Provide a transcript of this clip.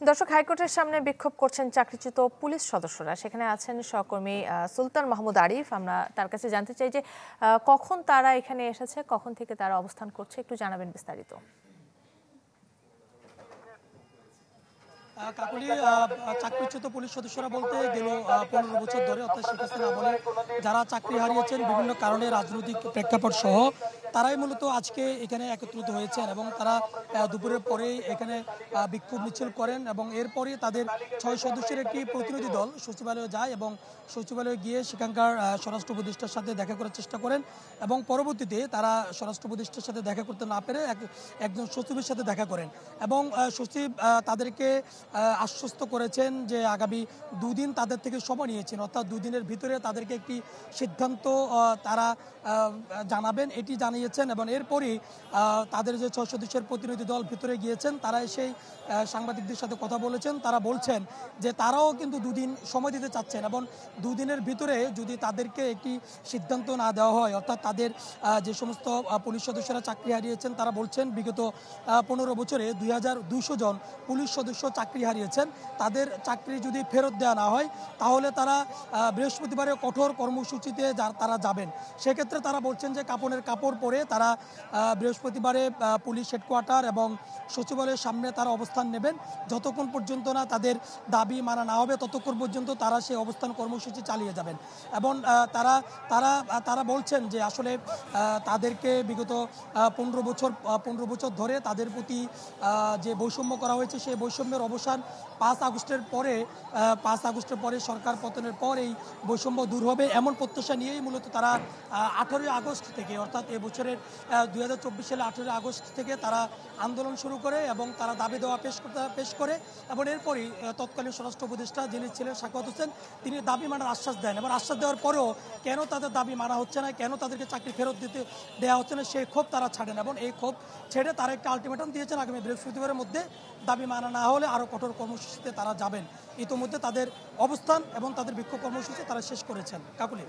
দর্শক, হাইকোর্টের সামনে বিক্ষোভ করছেন চাকরিচ্যুত পুলিশ সদস্যরা। সেখানে আছেন সহকর্মী সুলতান মাহমুদ আরিফ। আমরা তার কাছে জানতে চাই যে কখন তারা এখানে এসেছে, কখন থেকে তারা অবস্থান করছে, একটু জানাবেন বিস্তারিত। কাকুলি, চাকরিচ্যুত পুলিশ সদস্যরা বলতে গেল 15 বছর ধরে, অর্থাৎ শেখ হাসিনা আমলে যারা চাকরি হারিয়েছেন বিভিন্ন কারণে, রাজনৈতিক প্রেক্ষাপট সহ, তারাই মূলত আজকে এখানে একত্রিত হয়েছেন এবং তারা দুপুরের পরেই এখানে বিক্ষোভ মিছিল করেন এবং এরপরে তাদের 6 সদস্যের একটি প্রতিনিধি দল সচিবালয়ে যায় এবং সচিবালয়ে গিয়ে সেখানকার স্বরাষ্ট্র উপদেষ্টার সাথে দেখা করার চেষ্টা করেন এবং পরবর্তীতে তারা স্বরাষ্ট্র উপদেষ্টার সাথে দেখা করতে না পেরে একজন সচিবের সাথে দেখা করেন এবং সচিব তাদেরকে আশ্বস্ত করেছেন যে আগামী 2 দিন তাদের থেকে সময় নিয়েছেন, অর্থাৎ 2 দিনের ভিতরে তাদেরকে একটি সিদ্ধান্ত তারা জানাবেন, এটি জানিয়েছেন। এবং এরপরই তাদের যে 6 সদস্যের প্রতিনিধি দল ভিতরে গিয়েছেন, তারা এসেই সাংবাদিকদের সাথে কথা বলেছেন। তারা বলছেন যে তারাও কিন্তু 2 দিন সময় দিতে চাচ্ছেন এবং 2 দিনের ভিতরে যদি তাদেরকে একটি সিদ্ধান্ত না দেওয়া হয়, অর্থাৎ তাদের যে সমস্ত পুলিশ সদস্যরা চাকরি হারিয়েছেন, তারা বলছেন বিগত 15 বছরে 2200 জন পুলিশ সদস্য চাকরি হারিয়েছেন, তাদের চাকরি যদি ফেরত দেওয়া না হয় তাহলে তারা বৃহস্পতিবারে কঠোর কর্মসূচিতে তারা যাবেন। সেক্ষেত্রে তারা বলছেন যে কাপড়ের কাপড় পরে তারা বৃহস্পতিবারে পুলিশ হেডকোয়ার্টার এবং সচিবালয়ের সামনে তারা অবস্থান নেবেন। যতক্ষণ পর্যন্ত না তাদের দাবি মানা না হবে ততক্ষণ পর্যন্ত তারা সেই অবস্থান কর্মসূচি চালিয়ে যাবেন। এবং তারা বলছেন যে আসলে তাদেরকে বিগত 15 বছর ধরে তাদের প্রতি যে বৈষম্য করা হয়েছে, সেই বৈষম্যের অবসান 5 আগস্টের পরে সরকার পতনের পর এই বৈষম্য দূর হবে, এমন প্রত্যাশা নিয়েই মূলত তারা 18 আগস্ট থেকে, অর্থাৎ এবছরের 2024 সালে 18 আগস্ট থেকে তারা আন্দোলন শুরু করে এবং তারা দাবি দেওয়া পেশ করে এবং এরপরই তৎকালীন স্বরাষ্ট্র উপদেষ্টা যিনি ছিলেন সাখাওয়াত হোসেন, তিনি দাবি মানার আশ্বাস দেন এবং আশ্বাস দেওয়ার পরেও কেন তাদের দাবি মানা হচ্ছে না, কেন তাদেরকে চাকরি ফেরত দেওয়া হচ্ছে না, সেই ক্ষোভ তারা ছাড়েন এবং এই ক্ষোভ ছেড়ে তারা একটা আলটিমেটাম দিয়েছেন আগামী বৃহস্পতিবারের মধ্যে দাবি মানা না হলে আরও কঠোর কর্মসূচিতে তারা যাবেন। ইতিমধ্যে তাদের অবস্থান এবং তাদের বিক্ষোভ কর্মসূচি তারা শেষ করেছেন। কাকুলি।